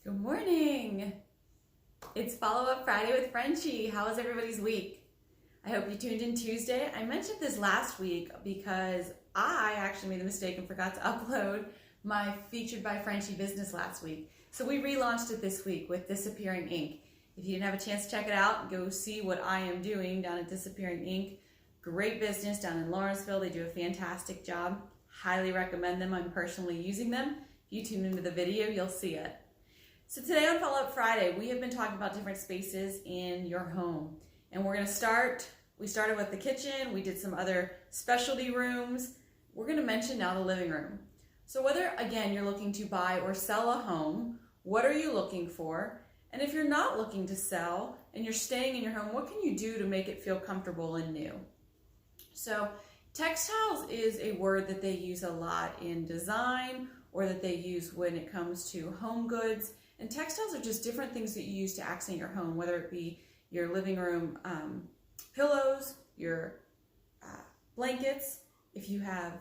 Good morning. It's Follow-Up Friday with Frenchie. How was everybody's week? I hope you tuned in Tuesday. I mentioned this last week because I actually made the mistake and forgot to upload my Featured by Frenchie business last week. So we relaunched it this week with Disappearing Ink. If you didn't have a chance to check it out, go see what I am doing down at Disappearing Ink. Great business down in Lawrenceville. They do a fantastic job. Highly recommend them. I'm personally using them. If you tune into the video, you'll see it. So today on Follow-Up Friday, we have been talking about different spaces in your home. And we're going to we started with the kitchen, we did some other specialty rooms. We're going to mention now the living room. So whether, again, you're looking to buy or sell a home, what are you looking for? And if you're not looking to sell and you're staying in your home, what can you do to make it feel comfortable and new? So textiles is a word that they use a lot in design or that they use when it comes to home goods. And textiles are just different things that you use to accent your home, whether it be your living room pillows, your blankets, if you have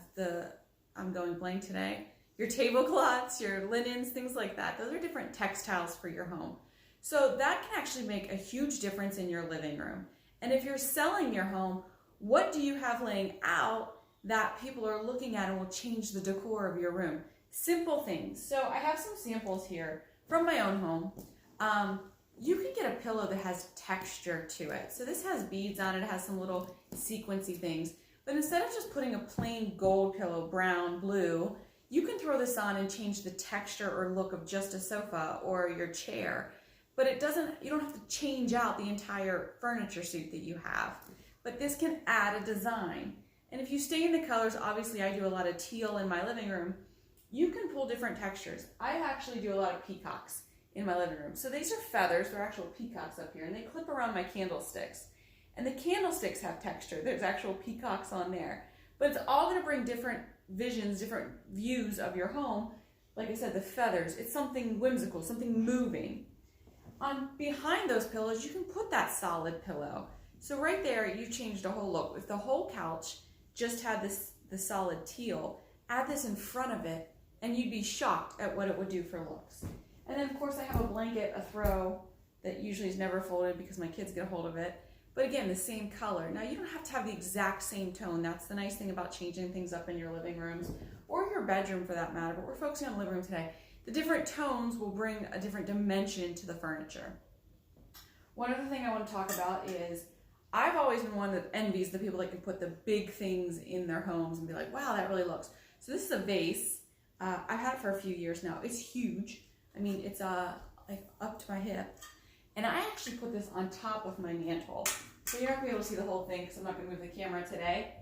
I'm going blank today, your tablecloths, your linens, things like that. Those are different textiles for your home. So that can actually make a huge difference in your living room. And if you're selling your home, what do you have laying out that people are looking at and will change the decor of your room? Simple things. So I have some samples here from my own home. You can get a pillow that has texture to it. So this has beads on it, it has some little sequency things. But instead of just putting a plain gold pillow, brown, blue, you can throw this on and change the texture or look of just a sofa or your chair. But you don't have to change out the entire furniture suite that you have. But this can add a design. And if you stay in the colors, obviously I do a lot of teal in my living room, you can pull different textures. I actually do a lot of peacocks in my living room. So these are feathers, they're actual peacocks up here, and they clip around my candlesticks. And the candlesticks have texture, there's actual peacocks on there. But it's all gonna bring different visions, different views of your home. Like I said, the feathers, it's something whimsical, something moving. Behind those pillows, you can put that solid pillow. So right there, you've changed the whole look. If the whole couch just had the solid teal, add this in front of it, and you'd be shocked at what it would do for looks. And then of course I have a blanket, a throw, that usually is never folded because my kids get a hold of it. But again, the same color. Now you don't have to have the exact same tone. That's the nice thing about changing things up in your living rooms or your bedroom for that matter, but we're focusing on the living room today. The different tones will bring a different dimension to the furniture. One other thing I want to talk about is I've always been one that envies the people that can put the big things in their homes and be like, wow, that really looks. So this is a vase. I've had it for a few years now. It's huge. I mean, it's like up to my hip. And I actually put this on top of my mantle. So you're not going to be able to see the whole thing because I'm not going to move the camera today.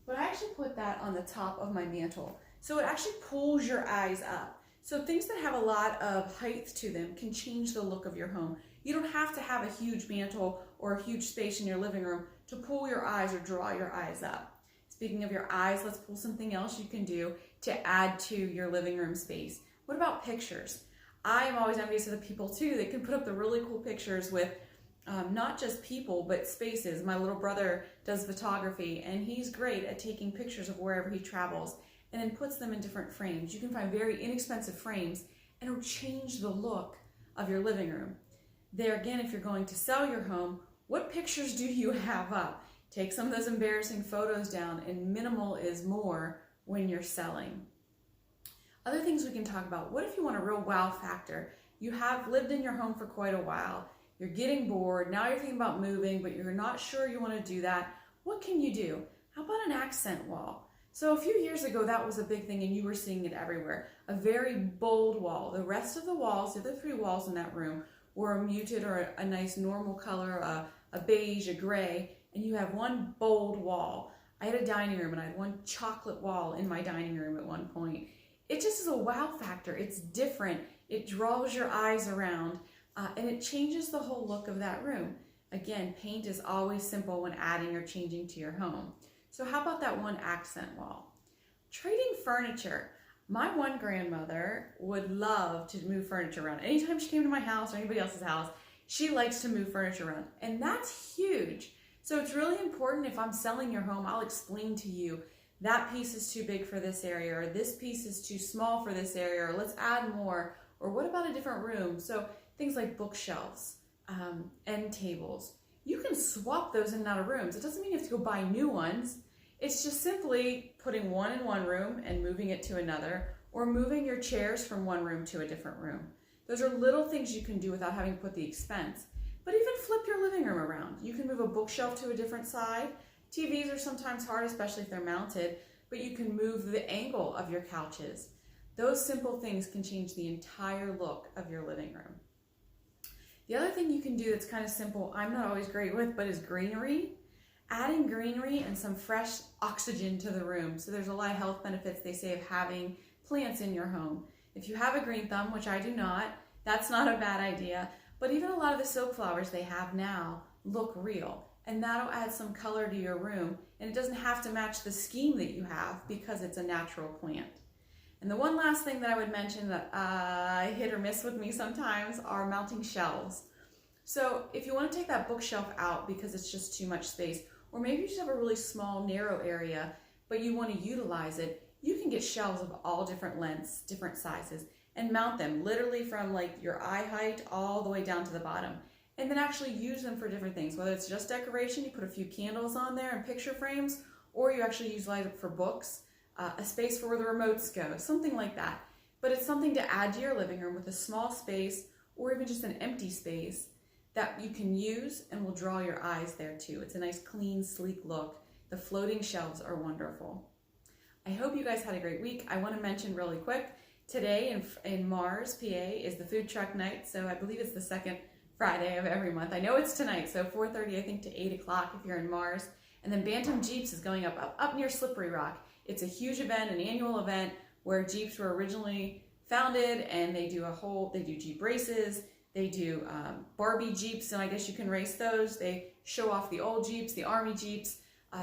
But I actually put that on the top of my mantle. So it actually pulls your eyes up. So things that have a lot of height to them can change the look of your home. You don't have to have a huge mantle or a huge space in your living room to pull your eyes or draw your eyes up. Speaking of your eyes, let's pull something else you can do to add to your living room space. What about pictures? I am always envious of the people too that can put up the really cool pictures with not just people, but spaces. My little brother does photography and he's great at taking pictures of wherever he travels and then puts them in different frames. You can find very inexpensive frames and it'll change the look of your living room. There again, if you're going to sell your home, what pictures do you have up? Take some of those embarrassing photos down, and minimal is more when you're selling. Other things we can talk about. What if you want a real wow factor? You have lived in your home for quite a while. You're getting bored. Now you're thinking about moving, but you're not sure you want to do that. What can you do? How about an accent wall? So a few years ago, that was a big thing, and you were seeing it everywhere. A very bold wall. The rest of the walls, the other three walls in that room, were a muted or a nice normal color, a beige, a gray, and you have one bold wall. I had a dining room and I had one chocolate wall in my dining room at one point. It just is a wow factor. It's different. It draws your eyes around and it changes the whole look of that room. Again, paint is always simple when adding or changing to your home. So how about that one accent wall? Trading furniture. My one grandmother would love to move furniture around. Anytime she came to my house or anybody else's house, she likes to move furniture around. And that's huge. So it's really important if I'm selling your home, I'll explain to you that piece is too big for this area, or this piece is too small for this area, or let's add more, Or what about a different room? So things like bookshelves, end tables. You can swap those in and out of rooms. It doesn't mean you have to go buy new ones. It's just simply putting one in one room and moving it to another, or moving your chairs from one room to a different room. Those are little things you can do without having to put the expense. But even flip your living room around. You can move a bookshelf to a different side. TVs are sometimes hard, especially if they're mounted, but you can move the angle of your couches. Those simple things can change the entire look of your living room. The other thing you can do that's kind of simple, I'm not always great with, but is greenery. Adding greenery and some fresh oxygen to the room. So there's a lot of health benefits, they say, of having plants in your home. If you have a green thumb, which I do not, that's not a bad idea. But even a lot of the silk flowers they have now look real. And that'll add some color to your room. And it doesn't have to match the scheme that you have because it's a natural plant. And the one last thing that I would mention that hit or miss with me sometimes are mounting shelves. So if you want to take that bookshelf out because it's just too much space, or maybe you just have a really small, narrow area, but you want to utilize it, you can get shelves of all different lengths, different sizes, and mount them literally from like your eye height all the way down to the bottom. And then actually use them for different things, whether it's just decoration, you put a few candles on there and picture frames, or you actually utilize it for books, a space for where the remotes go, something like that. But it's something to add to your living room with a small space, or even just an empty space, that you can use and will draw your eyes there too. It's a nice, clean, sleek look. The floating shelves are wonderful. I hope you guys had a great week. I want to mention really quick, today in Mars, PA, is the food truck night. So I believe it's the second Friday of every month. I know it's tonight, so 4:30 I think to 8 o'clock if you're in Mars. And then Bantam Jeeps is going up near Slippery Rock. It's a huge event, an annual event where Jeeps were originally founded, and they do Jeep races. They do Barbie Jeeps, and I guess you can race those. They show off the old Jeeps, the Army Jeeps.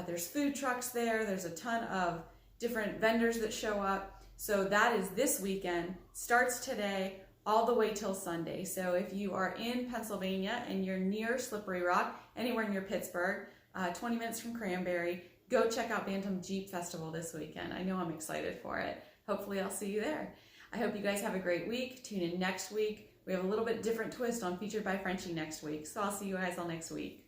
There's food trucks there. There's a ton of different vendors that show up. So that is this weekend. Starts today all the way till Sunday. So if you are in Pennsylvania and you're near Slippery Rock, anywhere near Pittsburgh, 20 minutes from Cranberry, go check out Bantam Jeep Festival this weekend. I know I'm excited for it. Hopefully I'll see you there. I hope you guys have a great week. Tune in next week. We have a little bit different twist on Featured by Frenchie next week. So I'll see you guys all next week.